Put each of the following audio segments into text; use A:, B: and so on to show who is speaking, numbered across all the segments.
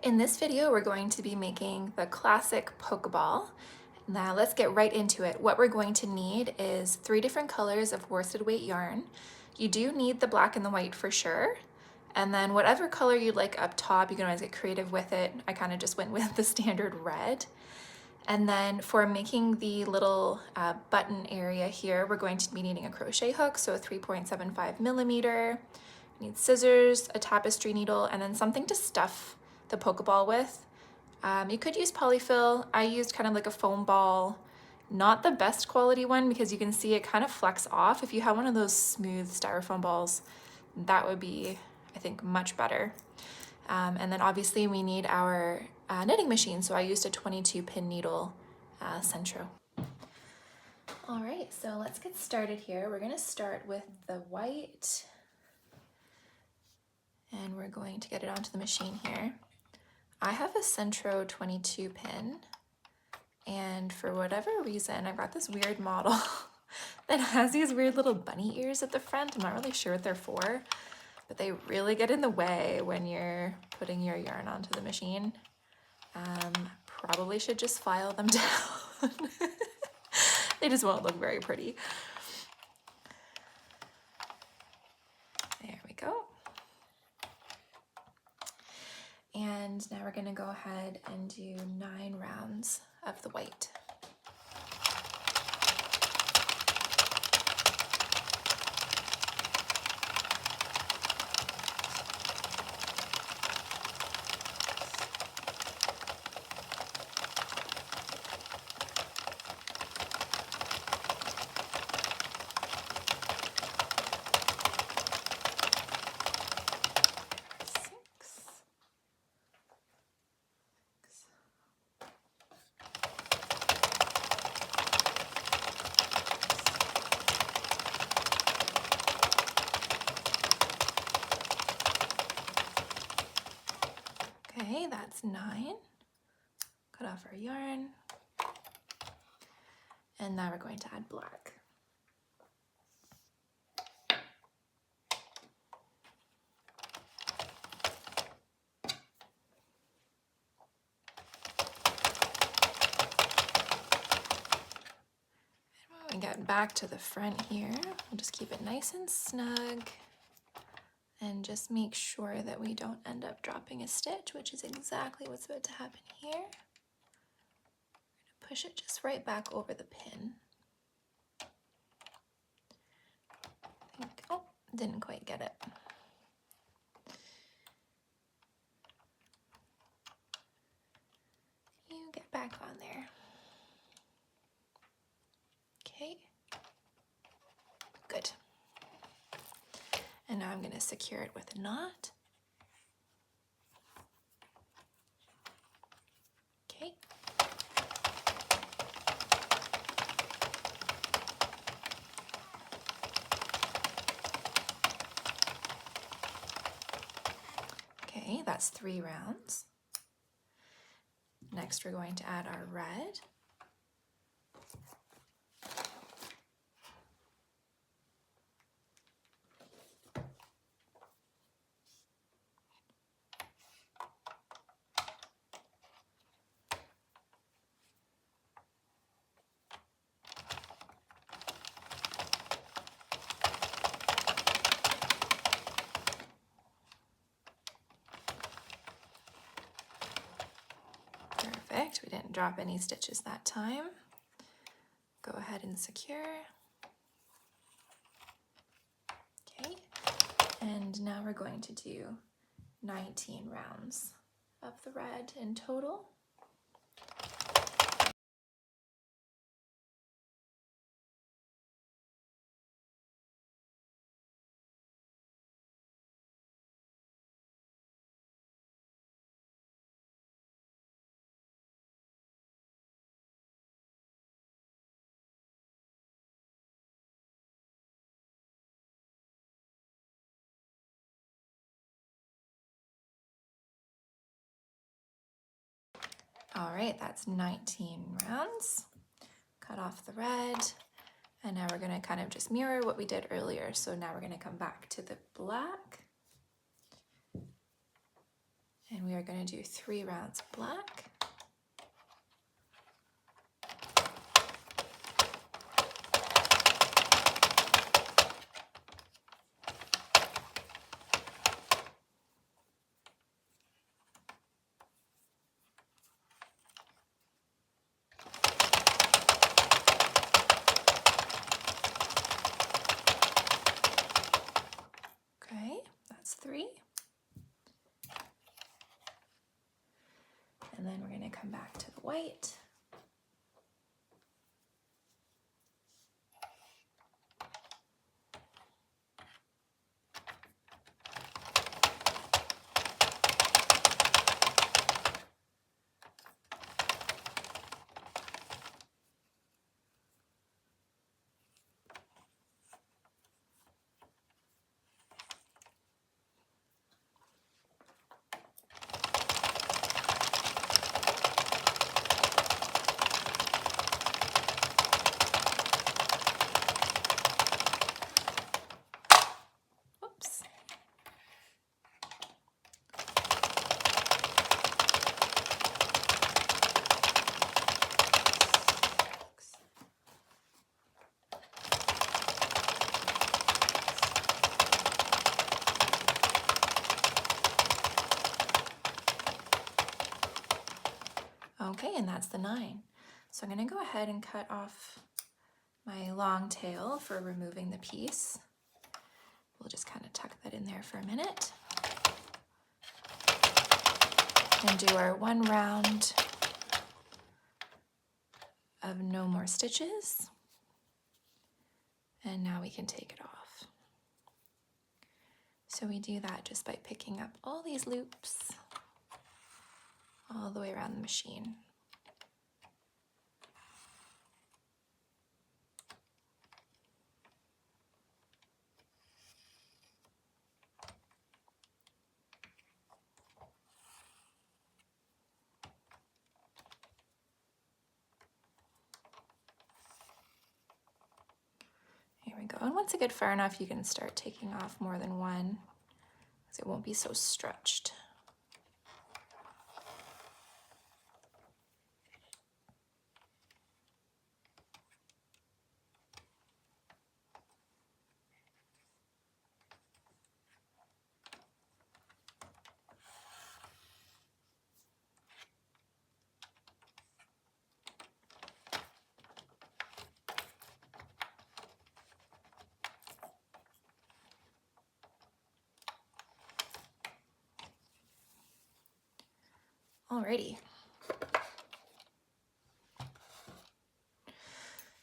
A: In this video, we're going to be making the classic Pokeball. Now let's get right into it. What we're going to need is 3 different colors of worsted weight yarn. You do need the black and the white for sure. And then whatever color you'd like up top, you can always get creative with it. I kind of just went with the standard red. And then for making the little button area here, we're going to be needing a crochet hook, so a 3.75 millimeter. You need scissors, a tapestry needle, and then something to stuff the Pokeball with. You could use polyfill. I used kind of like a foam ball, not the best quality one because you can see it kind of flex off. If you have one of those smooth styrofoam balls, that would be, I think, much better. And then obviously we need our knitting machine. So I used a 22 pin needle Centro. All right, so let's get started here. We're gonna start with the white and we're going to get it onto the machine here. I have a Centro 22 pin, and for whatever reason, I've got this weird model that has these weird little bunny ears at the front. I'm not really sure what they're for, but they really get in the way when you're putting your yarn onto the machine. Probably should just file them down. They just won't look very pretty. There we go. And now we're gonna go ahead and do 9 rounds of the white. Okay, that's 9. Cut off our yarn. And now we're going to add black. And when we get back to the front here, we'll just keep it nice and snug and just make sure that we don't end up dropping a stitch, which is exactly what's about to happen here. We're gonna push it just right back over the pin. Oh, didn't quite get it. You get back on there. Okay, good. And now I'm going to secure it with a knot. Okay. Okay, that's 3 rounds. Next, we're going to add our red. Perfect, we didn't drop any stitches that time. Go ahead and secure. Okay, and now we're going to do 19 rounds of the red in total. All right, that's 19 rounds. Cut off the red, and now we're gonna kind of just mirror what we did earlier. So now we're gonna come back to the black And we are going to do 3 rounds of black. Okay, that's 3. And then we're going to come back to the white. Oops. Okay, and that's the 9. So I'm going to go ahead and cut off my long tail for removing the piece. We'll just kind of tuck that in there for a minute. And do our 1 round of no more stitches. And now we can take it off. So we do that just by picking up all these loops all the way around the machine. Here we go. And once it gets far enough, you can start taking off more than one, because it won't be so stretched. Alrighty.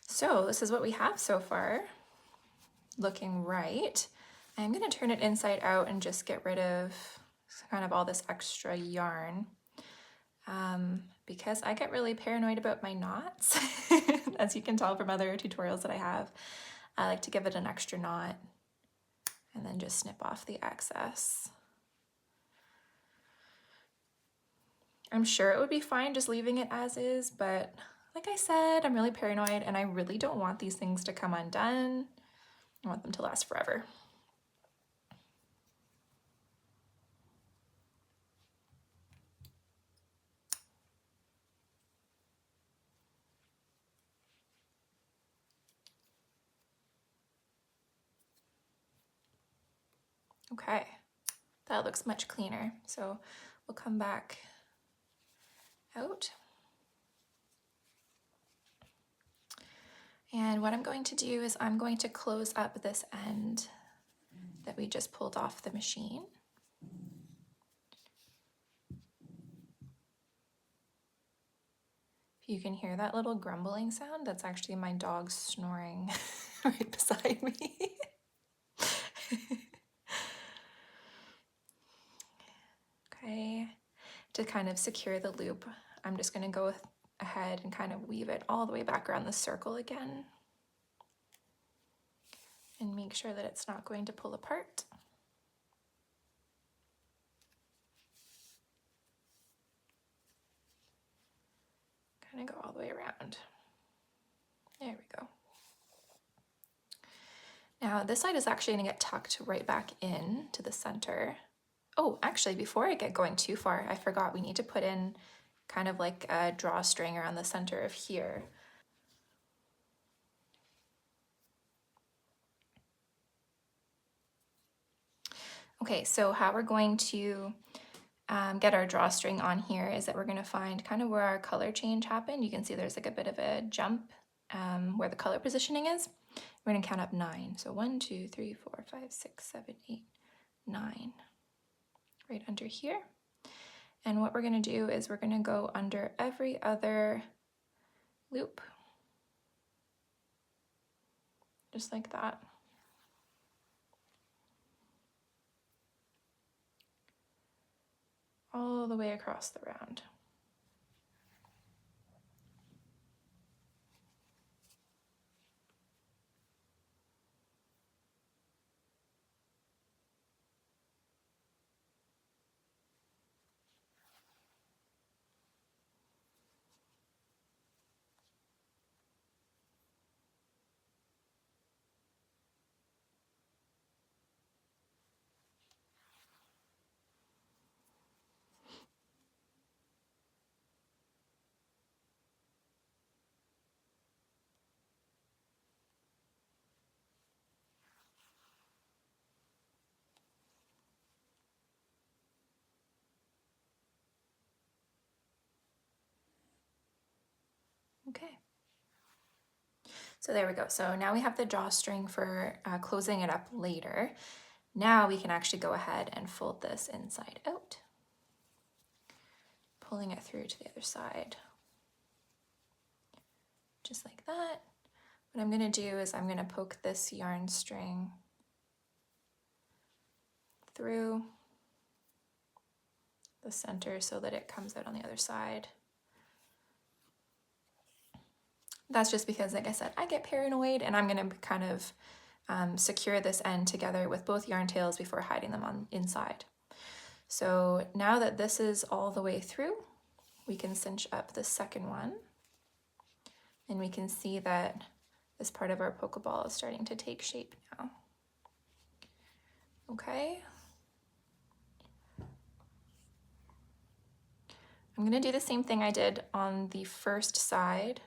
A: So this is what we have so far, looking right. I'm going to turn it inside out and just get rid of kind of all this extra yarn, because I get really paranoid about my knots. As you can tell from other tutorials that I have, I like to give it an extra knot and then just snip off the excess. I'm sure it would be fine just leaving it as is, but like I said, I'm really paranoid and I really don't want these things to come undone. I want them to last forever. Okay, that looks much cleaner. So we'll come back out. And what I'm going to do is I'm going to close up this end that we just pulled off the machine. If you can hear that little grumbling sound, that's actually my dog snoring right beside me. Okay, to kind of secure the loop, I'm just going to go ahead and kind of weave it all the way back around the circle again and make sure that it's not going to pull apart. Kind of go all the way around. There we go. Now this side is actually going to get tucked right back in to the center Oh, actually, before I get going too far, I forgot we need to put in kind of like a drawstring around the center of here. Okay, so how we're going to get our drawstring on here is that we're going to find kind of where our color change happened. You can see there's like a bit of a jump where the color positioning is. We're going to count up 9. So 1, 2, 3, 4, 5, 6, 7, 8, 9. Right under here. And what we're going to do is we're going to go under every other loop. Just like that. All the way across the round. Okay. So there we go. So now we have the drawstring for closing it up later. Now we can actually go ahead and fold this inside out, pulling it through to the other side. Just like that. What I'm going to do is I'm going to poke this yarn string through the center so that it comes out on the other side. That's just because, like I said, I get paranoid, and I'm going to kind of secure this end together with both yarn tails before hiding them on inside. So now that this is all the way through, we can cinch up the second one, and we can see that this part of our Pokeball is starting to take shape now. Okay. I'm going to do the same thing I did on the first side,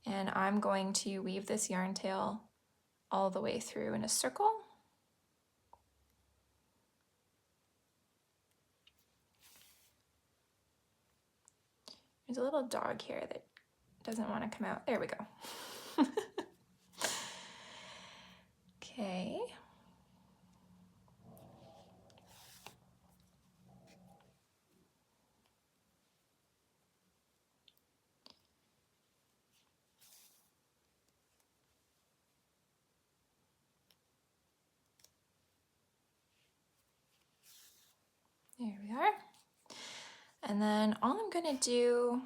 A: and I'm going to weave this yarn tail all the way through in a circle. There's a little dog here that doesn't want to come out. There we go. Okay. There we are. And then all I'm going to do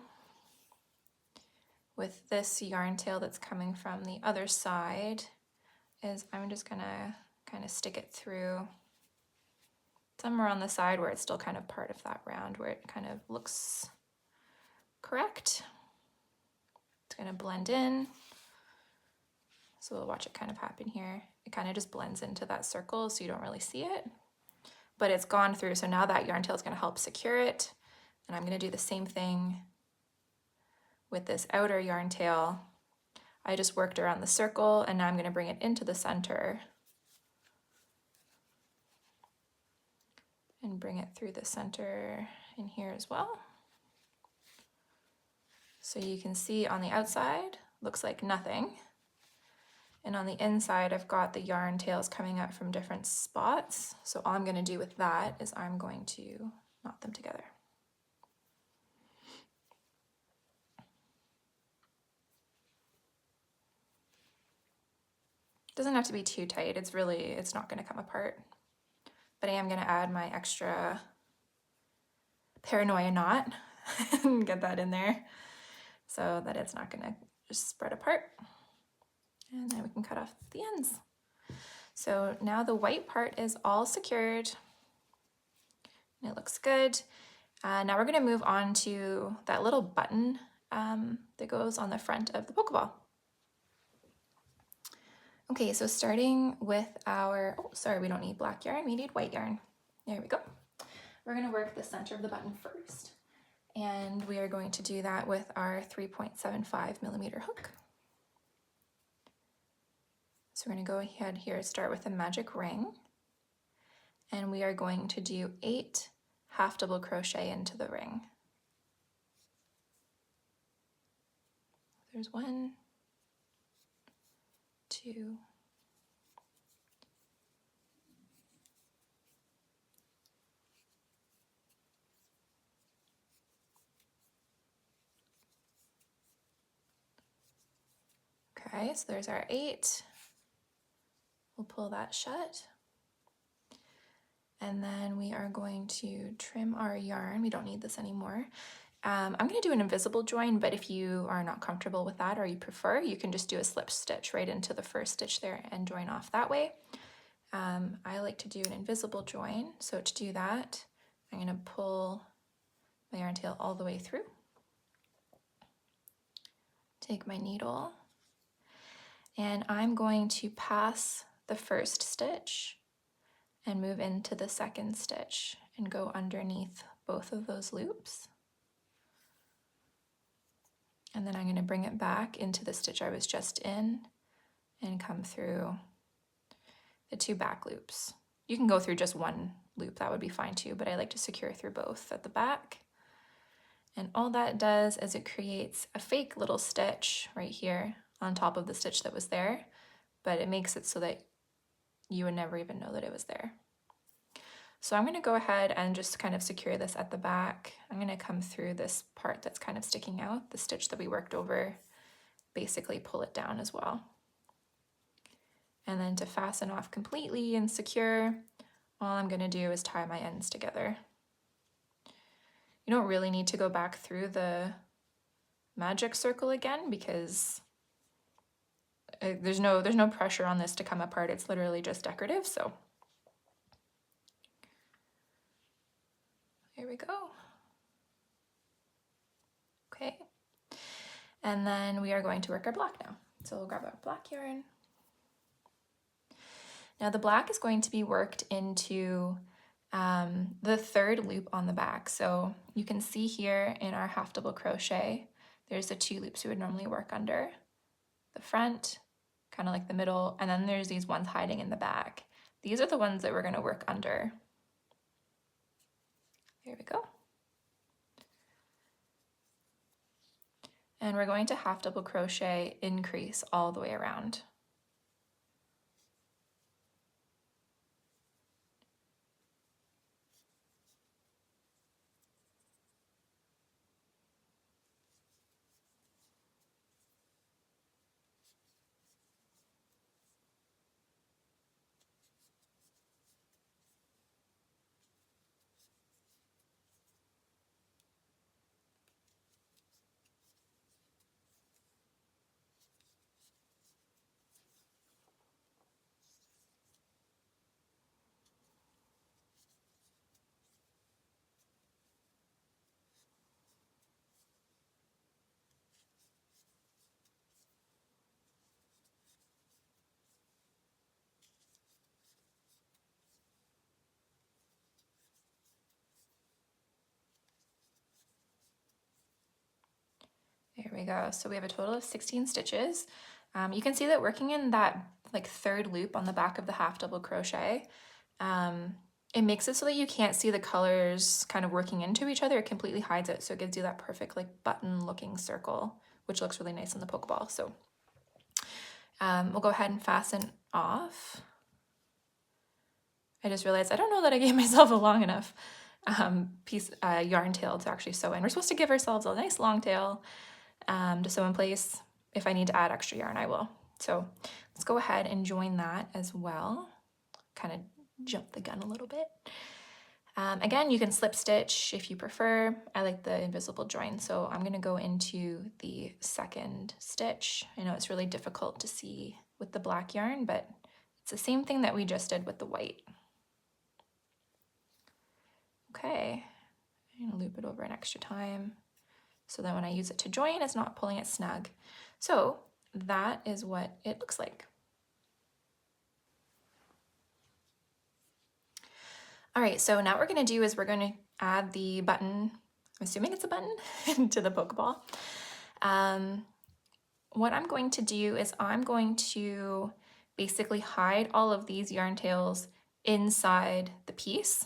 A: with this yarn tail that's coming from the other side is I'm just going to kind of stick it through somewhere on the side where it's still kind of part of that round, where it kind of looks correct. It's going to blend in. So we'll watch it kind of happen here. It kind of just blends into that circle so you don't really see it, but it's gone through. So now that yarn tail is going to help secure it. And I'm going to do the same thing with this outer yarn tail. I just worked around the circle, and now I'm going to bring it into the center and bring it through the center in here as well. So you can see on the outside, looks like nothing. And on the inside, I've got the yarn tails coming up from different spots. So all I'm going to do with that is I'm going to knot them together. Doesn't have to be too tight. It's not going to come apart. But I am going to add my extra paranoia knot and get that in there so that it's not going to just spread apart. And then we can cut off the ends. So now the white part is all secured and it looks good. Now we're going to move on to that little button that goes on the front of the Pokeball. Okay, so starting with our, oh, sorry, we don't need black yarn, we need white yarn. There we go. We're going to work the center of the button first, and we are going to do that with our 3.75 millimeter hook. So we're going to go ahead here, start with a magic ring, and we are going to do 8 half double crochet into the ring. There's 1, 2, okay, so there's our 8. We'll pull that shut. And then we are going to trim our yarn. We don't need this anymore. I'm going to do an invisible join, but if you are not comfortable with that or you prefer, you can just do a slip stitch right into the first stitch there and join off that way. I like to do an invisible join. So to do that, I'm going to pull my yarn tail all the way through. Take my needle, and I'm going to pass the first stitch and move into the second stitch and go underneath both of those loops. And then I'm going to bring it back into the stitch I was just in and come through the 2 back loops. You can go through just one loop, that would be fine too, but I like to secure through both at the back. And all that does is it creates a fake little stitch right here on top of the stitch that was there, but it makes it so that you would never even know that it was there. So I'm going to go ahead and just kind of secure this at the back. I'm going to come through this part that's kind of sticking out, the stitch that we worked over, basically pull it down as well. And then to fasten off completely and secure, all I'm going to do is tie my ends together. You don't really need to go back through the magic circle again because there's no pressure on this to come apart. It's literally just decorative, so here we go. Okay, and then we are going to work our black now. So we'll grab our black yarn. Now the black is going to be worked into the 3rd loop on the back. So you can see here in our half double crochet, there's the 2 loops we would normally work under. The front, kind of like the middle, and then there's these ones hiding in the back. These are the ones that we're going to work under. Here we go. And we're going to half double crochet increase all the way around. There we go. So we have a total of 16 stitches. You can see that working in that like 3rd loop on the back of the half double crochet, it makes it so that you can't see the colors kind of working into each other. It completely hides it. So it gives you that perfect like button looking circle, which looks really nice on the Pokeball. So we'll go ahead and fasten off. I just realized I don't know that I gave myself a long enough yarn tail to actually sew in. We're supposed to give ourselves a nice long tail to sew in place. If I need to add extra yarn, I will. So let's go ahead and join that as well. Kind of jump the gun a little bit. Again, you can slip stitch if you prefer. I like the invisible join, so I'm going to go into the 2nd stitch. I know it's really difficult to see with the black yarn, but it's the same thing that we just did with the white. Okay, I'm going to loop it over an extra time so that when I use it to join, it's not pulling it snug. So that is what it looks like. All right, so now what we're gonna do is we're gonna add the button, I'm assuming it's a button, to the Pokeball. What I'm going to do is I'm going to basically hide all of these yarn tails inside the piece.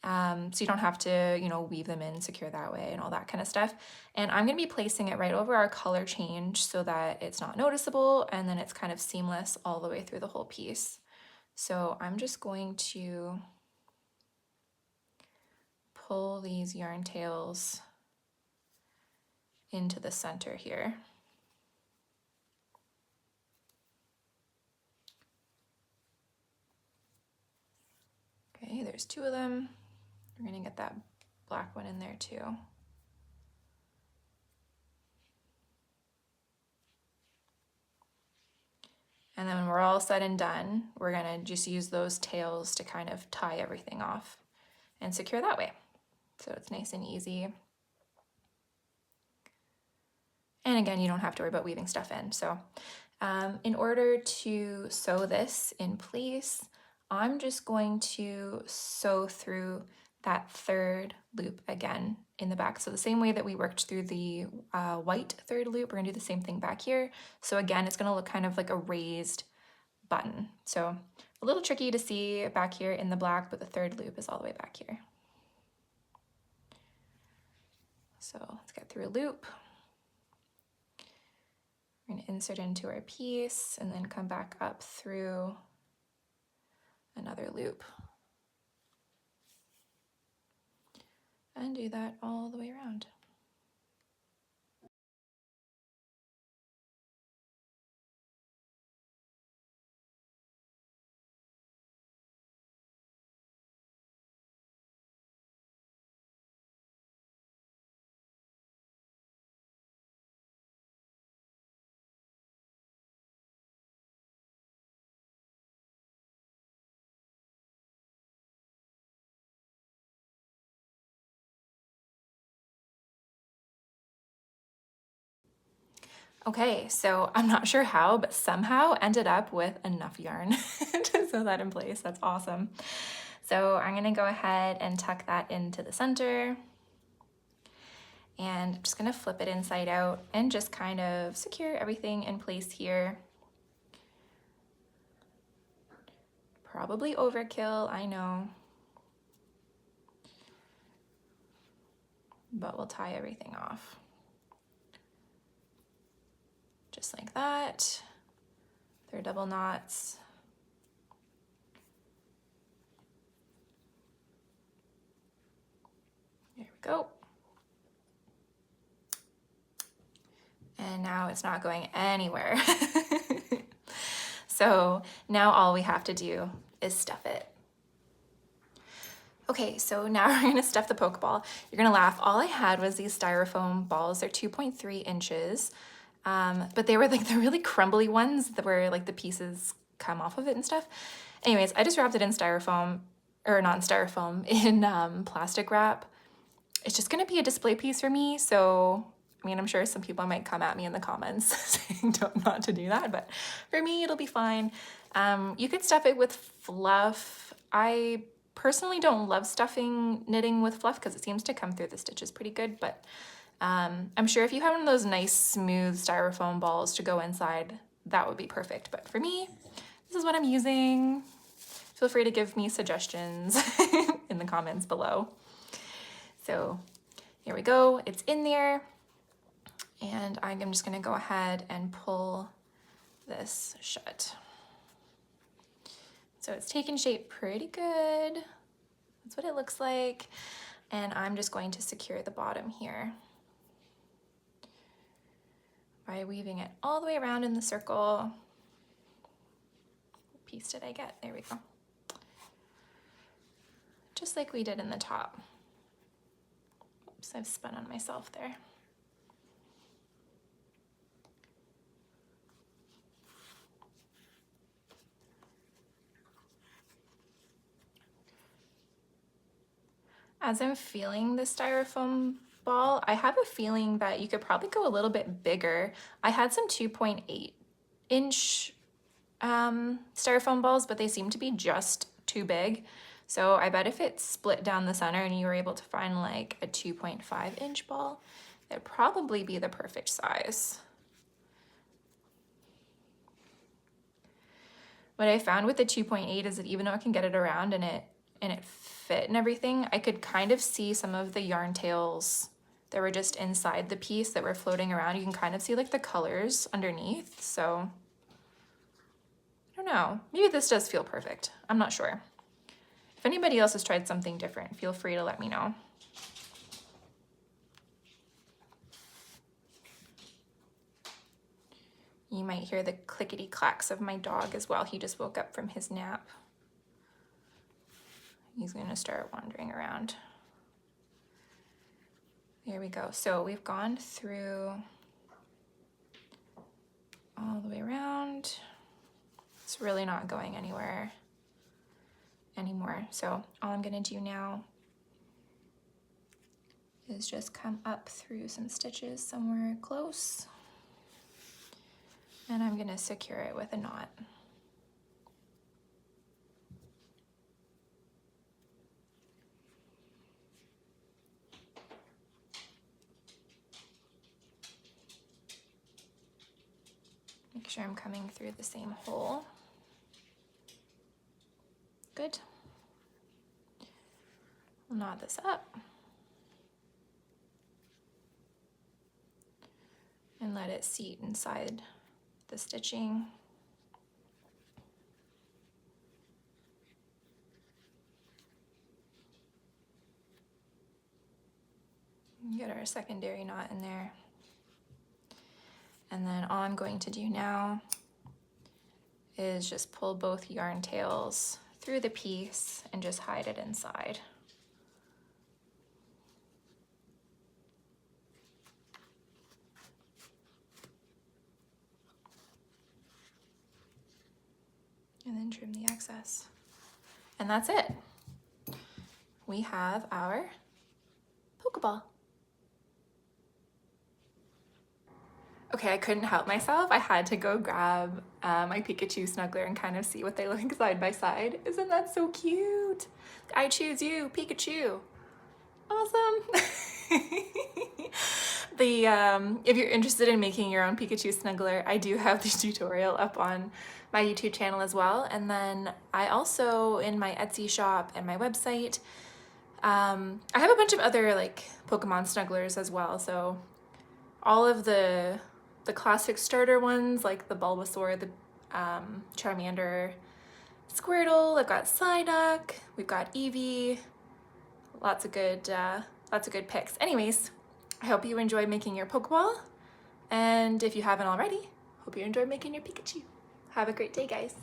A: So you don't have to, you know, weave them in, secure that way and all that kind of stuff. And I'm gonna be placing it right over our color change so that it's not noticeable and then it's kind of seamless all the way through the whole piece. So I'm just going to pull these yarn tails into the center here. Okay, there's 2 of them. We're gonna get that black one in there too. And then when we're all said and done, we're gonna just use those tails to kind of tie everything off and secure that way. So it's nice and easy. And again, you don't have to worry about weaving stuff in. So in order to sew this in place, I'm just going to sew through that 3rd loop again in the back. So the same way that we worked through the white 3rd loop, we're gonna do the same thing back here. So again, it's gonna look kind of like a raised button. So a little tricky to see back here in the black, but the 3rd loop is all the way back here. So let's get through a loop. We're gonna insert into our piece and then come back up through another loop. And do that all the way around. Okay, so I'm not sure how, but somehow ended up with enough yarn to sew that in place. That's awesome. So I'm gonna go ahead and tuck that into the center. And I'm just gonna flip it inside out and just kind of secure everything in place here. Probably overkill, I know. But we'll tie everything off. Just like that. They're double knots. There we go. And now it's not going anywhere. So now all we have to do is stuff it. Okay, so now we're gonna stuff the Pokeball. You're gonna laugh, all I had was these styrofoam balls. They're 2.3 inches, but they were like the really crumbly ones that were like the pieces come off of it and stuff. Anyways, I just wrapped it in styrofoam, or not in styrofoam, in plastic wrap. It's just gonna be a display piece for me, so I mean, I'm sure some people might come at me in the comments saying not to do that, but for me, it'll be fine. You could stuff it with fluff. I personally don't love stuffing knitting with fluff because it seems to come through the stitches pretty good, but I'm sure if you have one of those nice smooth styrofoam balls to go inside, that would be perfect. But for me, this is what I'm using. Feel free to give me suggestions in the comments below. So here we go, it's in there. And I'm just gonna go ahead and pull this shut. So it's taken shape pretty good. That's what it looks like. And I'm just going to secure the bottom here by weaving it all the way around in the circle. What piece did I get? There we go. Just like we did in the top. Oops, I've spun on myself there. As I'm feeling the styrofoam ball, I have a feeling that you could probably go a little bit bigger. I had some 2.8 inch styrofoam balls, but they seem to be just too big. So I bet if it split down the center and you were able to find like a 2.5 inch ball, it'd probably be the perfect size. What I found with the 2.8 is that even though I can get it around and it fit and everything, I could kind of see some of the yarn tails that were just inside the piece that were floating around. You can kind of see like the colors underneath. So I don't know, maybe this does feel perfect. I'm not sure. If anybody else has tried something different, feel free to let me know. You might hear the clickety clacks of my dog as well. He just woke up from his nap. He's gonna start wandering around. There we go. So we've gone through all the way around. It's really not going anywhere anymore. So all I'm gonna do now is just come up through some stitches somewhere close. And I'm gonna secure it with a knot. Make sure I'm coming through the same hole. Good. I'll knot this up. And let it seat inside the stitching. Get our secondary knot in there. And then all I'm going to do now is just pull both yarn tails through the piece and just hide it inside. And then trim the excess. And that's it. We have our Pokeball. Okay, I couldn't help myself. I had to go grab my Pikachu snuggler and kind of see what they look like side by side. Isn't that so cute? I choose you, Pikachu. Awesome. If you're interested in making your own Pikachu snuggler, I do have the tutorial up on my YouTube channel as well. And then I also, in my Etsy shop and my website, I have a bunch of other like Pokemon snugglers as well. So all of the classic starter ones, like the Bulbasaur, the Charmander, Squirtle, I've got Psyduck, we've got Eevee, lots of good picks. Anyways, I hope you enjoy making your Pokeball, and if you haven't already, hope you enjoy making your Pikachu. Have a great day, guys.